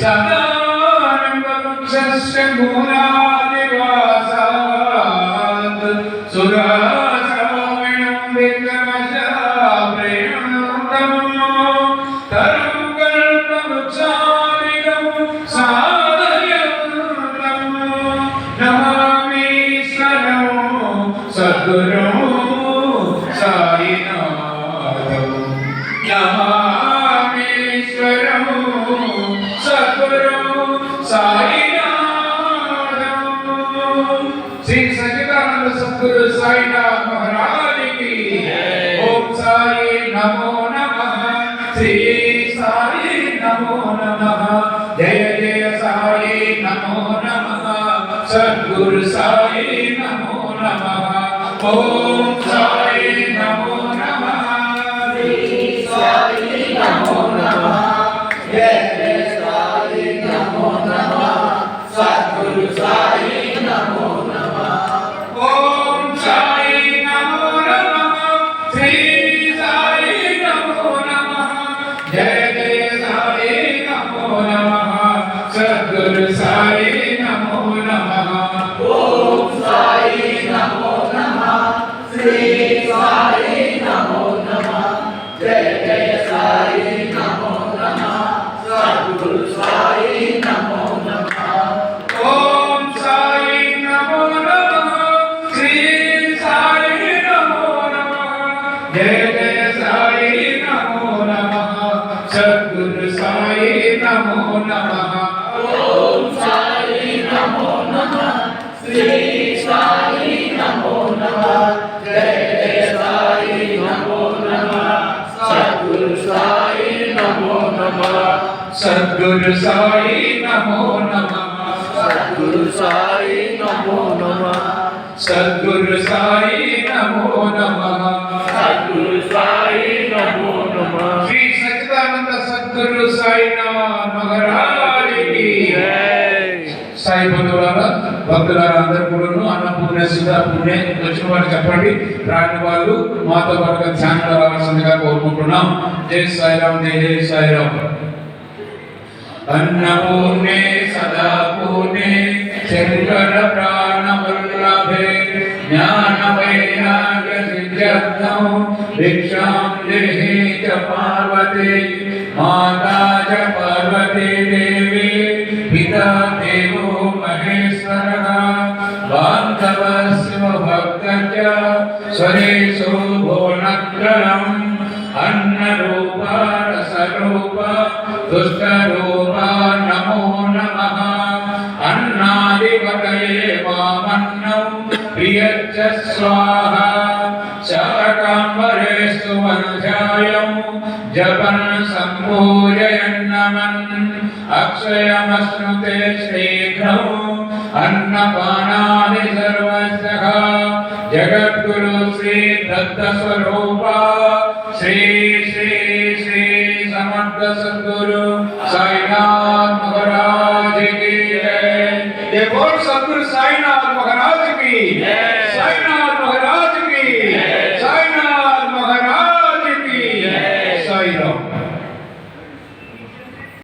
सदानन्दवृक्षस्य मूलादिवासात् सुराश्रवणं विक्रमशाप्रेणुतं तरुं कल्पवृक्षादिकं साधयन्तं नमामीश्वरं सद्गुरुं साईनाथं नमामीश्वरं सद्गुरुं साईनाथं। श्री सच्चिदानंद सद्गुरु साईनाथ महाराज की ओम साई नमो नमः। श्री साई नमो नमः। जय जय साई नमो नमः। सद्गुरु साई नमो नमः। ओम साई नमो नमः। श्री साई नमो नमः। जय जय साई नमो नमः। सद्गुरु साई नमो नमः। ओम साई नमो नमः। श्री साई नमो नमः। जय जय साई नमो नमः। सद्गुरु साई नमो नमः। ओम साई नमो नमः। श्री साई नमो नमः। जय जय साई नमो नमः। सद्गुरु साई नमो नमः। ओम साई नमो नमः। श्री साई नमो नमः। जय जय साई नमो नमः। सद्गुरु साई नमो नमः। ओम साई नमो नमः। श्री साई नमो नमः। जय जय साई नमो नमः। सद्गुरु साई नमो नमः। सद्गुरु साई नमो नमः। सद्गुरु साई नमो नमः। सद्गुरु साई नमो नमः। सद्गुरु साई नमो नमः। श्री सच्चिदानंद सद्गुरु साईनाथ महाराज की जय। साई బంధువులారా భక్తులారా అందరూ కూడాను అన్నపూర్ణ సిద్ధ పుణ్య వచ్చిన వారు చెప్పండి, రాని వాళ్ళు మాతో పాటుగా ధ్యానంలో రావాల్సిందిగా కోరుకుంటున్నాం. జై సాయిరామ్, జై జై సాయిరామ్. अन्नपूर्णे सदा पूर्णे शंकर प्राणवल्लभे ज्ञानवैराग्य सिद्ध्यर्थं भिक्षां देहि च पार्वती माता च पार्वती देवी पिता देवो महेश्वरः बान्धवस्य भक्तश्च स्वरेशो भुवनत्रयम् अन्नरूपा रसरूपा दुष्टरूपा नमो नमः। अन्नादिपतये वामन्नं प्रियच्च स्वाहा शाकाम्बरेषु वनजायं जपन् सम्पूजयन्नमन् अक्षयमश्नुते शीघ्रम् अन्नपानादि सर्वस्य जगद्गुरु श्री दत्तस्वरूपा श्री श्री श्री समर्थ सद्गुरु साईनाथ महाराज की जय। बोल सद्गुरु साईनाथ महाराज की जय।